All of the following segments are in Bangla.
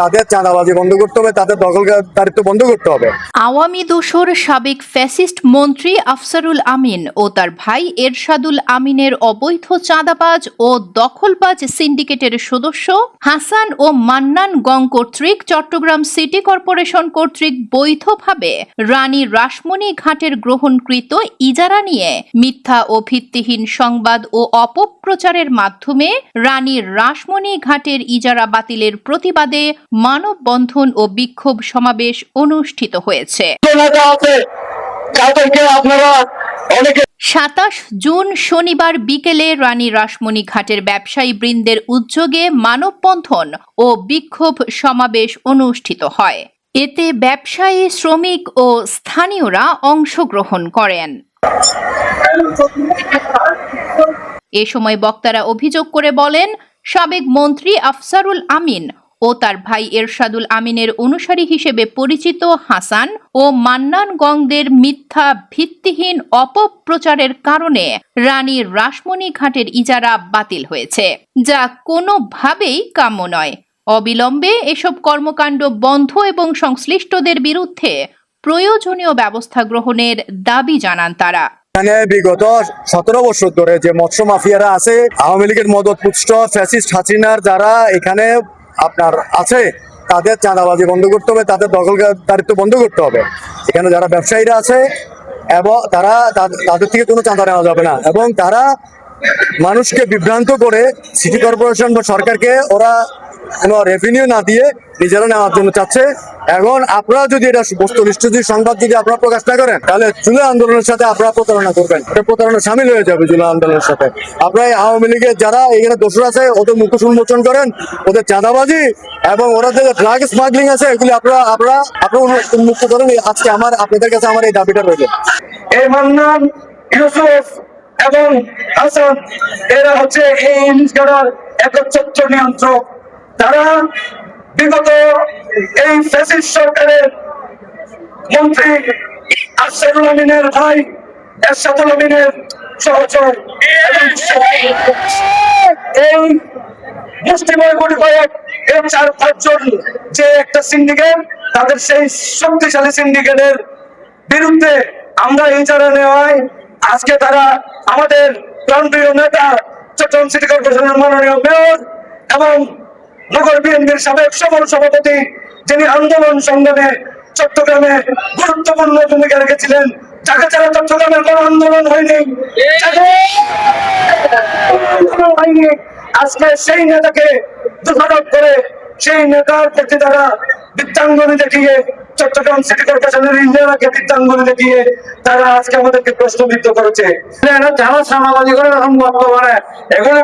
তাদের চাঁদাবাজি বন্ধ করতে হবে, তাদের দখলদারিত্ব বন্ধ করতে হবে। আওয়ামী দোসর সাবেক ফ্যাসিস্ট মন্ত্রী আফসারুল আমিন ও তার ভাই এরশাদুল আমিনের অবৈধ চাঁদাবাজ ও দখলবাজ সিন্ডিকেটের সদস্য হাসান ও মান্নান গং কর্তৃক চট্টগ্রাম সিটি কর্পোরেশন কর্তৃক বৈধভাবে রানী রাসমণি ঘাটের গ্রহণকৃত ইজারা নিয়ে মিথ্যা ও ভিত্তিহীন সংবাদ ও অপপ্রচারের মাধ্যমে রানী রাসমণি ঘাটের ইজারা বাতিলের প্রতিবাদে মানববন্ধন ও বিক্ষোভ সমাবেশ অনুষ্ঠিত হয়েছে। 27 জুন শনিবার বিকেলে রানী রাসমণি ঘাটের ব্যবসায়ী বৃন্দের উদ্যোগে মানববন্ধন ও বিক্ষোভ সমাবেশ অনুষ্ঠিত হয়। এতে ব্যবসায়ী, শ্রমিক ও স্থানীয়রা অংশগ্রহণ করেন। এ সময় বক্তারা অভিযোগ করে বলেন, সাবেক মন্ত্রী আফসারুল আমিন ও তার ভাই এরশাদুল আমিনের অনুসারী হিসেবে পরিচিত হাসান ও মান্নান গংদের মিথ্যা ভিত্তিহীন অপপ্রচারের কারণে রানী রাসমণি ঘাটের ইজারা বাতিল হয়েছে, যা কোনোভাবেই কাম্য নয়। অবিলম্বে এসব কর্মকাণ্ড বন্ধ এবং সংশ্লিষ্টদের বিরুদ্ধে প্রয়োজনীয় ব্যবস্থা গ্রহণের দাবি জানান তারা। এখানে বিগত 17 বছর ধরে যে মৎস্য মাফিয়ারা আছে, আওয়ামী লীগের মদতপুষ্ট ফ্যাসিস্ট হাসিনার যারা এখানে আপনার আছে, তাদের চাঁদাবাজি বন্ধ করতে হবে, তাদের দখলদারিত্ব বন্ধ করতে হবে। এখানে যারা ব্যবসায়ীরা আছে এবং তাদের থেকে কোনো চাঁদা নেওয়া যাবে না, এবং তারা মানুষকে বিভ্রান্ত করে সিটি কর্পোরেশন বা সরকারকে ওরা কোনো রেভিনিউ না দিয়ে নিজেরা নেওয়ার জন্য চাচ্ছে। এখন আপনারা যদি এটা বস্তুনিষ্ঠ সংবাদ যদি আপনারা প্রকাশ না করেন, তাহলে জুলাই আন্দোলনের সাথে আপনারা প্রতারণা করবেন, এটা প্রতারণা সামিল হয়ে যাবে জুলাই আন্দোলনের সাথে। আপনারা আওয়ামী লীগের যারা এখানে দোষর আছে ওদের মুখোশ উন্মোচন করেন, ওদের চাঁদাবাজি এবং ওরা যে ড্রাগ স্মাগলিং আছে এগুলি আপনারা উন্মুক্ত করেন। আজকে আপনাদের কাছে আমার এই দাবিটা রইল। এই মান্নান, ইউসুফ এবং হাসান এরা হচ্ছে এই ইলিশ গাড়ার একচ্ছত্র নিয়ন্ত্রক। তারা বিগত এই ফ্যাসিস্ট সরকারের মন্ত্রী আফসারুল আমিনের ভাই এরশাদুল আমিনের সহচর, এই মুষ্টিময় গুটি কয়েক এই 4-5 জন যে একটা সিন্ডিকেট, তাদের সেই শক্তিশালী সিন্ডিকেটের বিরুদ্ধে আমরা ইজারা নেওয়ায় আজকে তারা আমাদের প্রাণপ্রিয় নেতা চট্টগ্রাম সিটি কর্পোরেশনের মাননীয় মেয়র এবং নগর বিএনপির সাবেক সফল সভাপতি, যিনি আন্দোলন সংগ্রামে চট্টগ্রামে গুরুত্বপূর্ণ ভূমিকা রেখেছিলেন, যাকে ছাড়া চট্টগ্রামের কোনো আন্দোলন হয়নি, আজকে সেই নেতাকে দোষারোপ করে সেই নেতার প্রতি তারা বৃত্তাঙ্গুলি দেখিয়ে চট্টগ্রাম সিটি কর্পোরেশনের ইঞ্জিনিয়ারকে বৃত্তাঙ্গুলি দেখিয়ে তারা আজকে আমাদেরকে প্রশ্নবিদ্ধ করেছে। যারা সামাবাদী করে এখন বর্তমানে এগুলো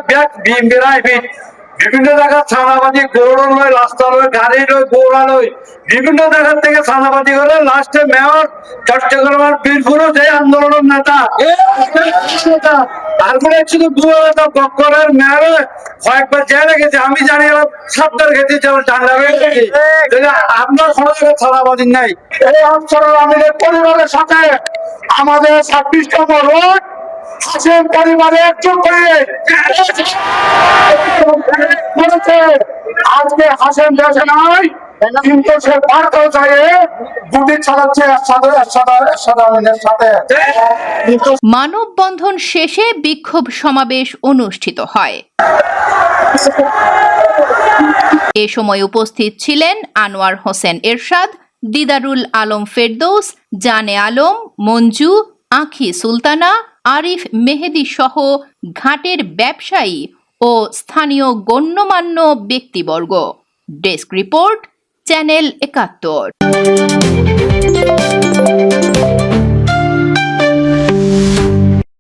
বিভিন্ন জায়গার ছানাবাজি গৌড় লয়, রাস্তা লয়, গাড়ি লয়, গৌড়া লয়, বিভিন্ন জায়গার থেকে ছানাবাজি করে লাস্টে মেয়র চট্টগ্রামের বীরপুরও যে আন্দোলনের নেতা তারপরে শুধু বক্করের মেয়রে কয়েকবার জেলে গেছে। আমি জানি সাবধান গেছি ঠান্ডা হয়ে গেছি, আপনার কোনো জায়গায় ছানাবাজি নাই। এই অঞ্চলের আমাদের পরিবারের সাথে আমাদের 26তম রোড হাসেম পরিবারে একজন করে আজকে হাসেম দেশে নাই, কিন্তু সে পার্ক চাইয়ে গুটি চালাচ্ছে সাথে। মানববন্ধন শেষে বিক্ষোভ সমাবেশ অনুষ্ঠিত হয়। এ সময় উপস্থিত ছিলেন আনোয়ার হোসেন এরশাদ, দিদারুল আলম ফেরদৌস, জানে আলম, মঞ্জু, আঁখি সুলতানা, আরিফ মেহেদি সহ ঘাটের ব্যবসায়ী ও স্থানীয় গণ্যমান্য ব্যক্তিবর্গ। Desk report, channel 71।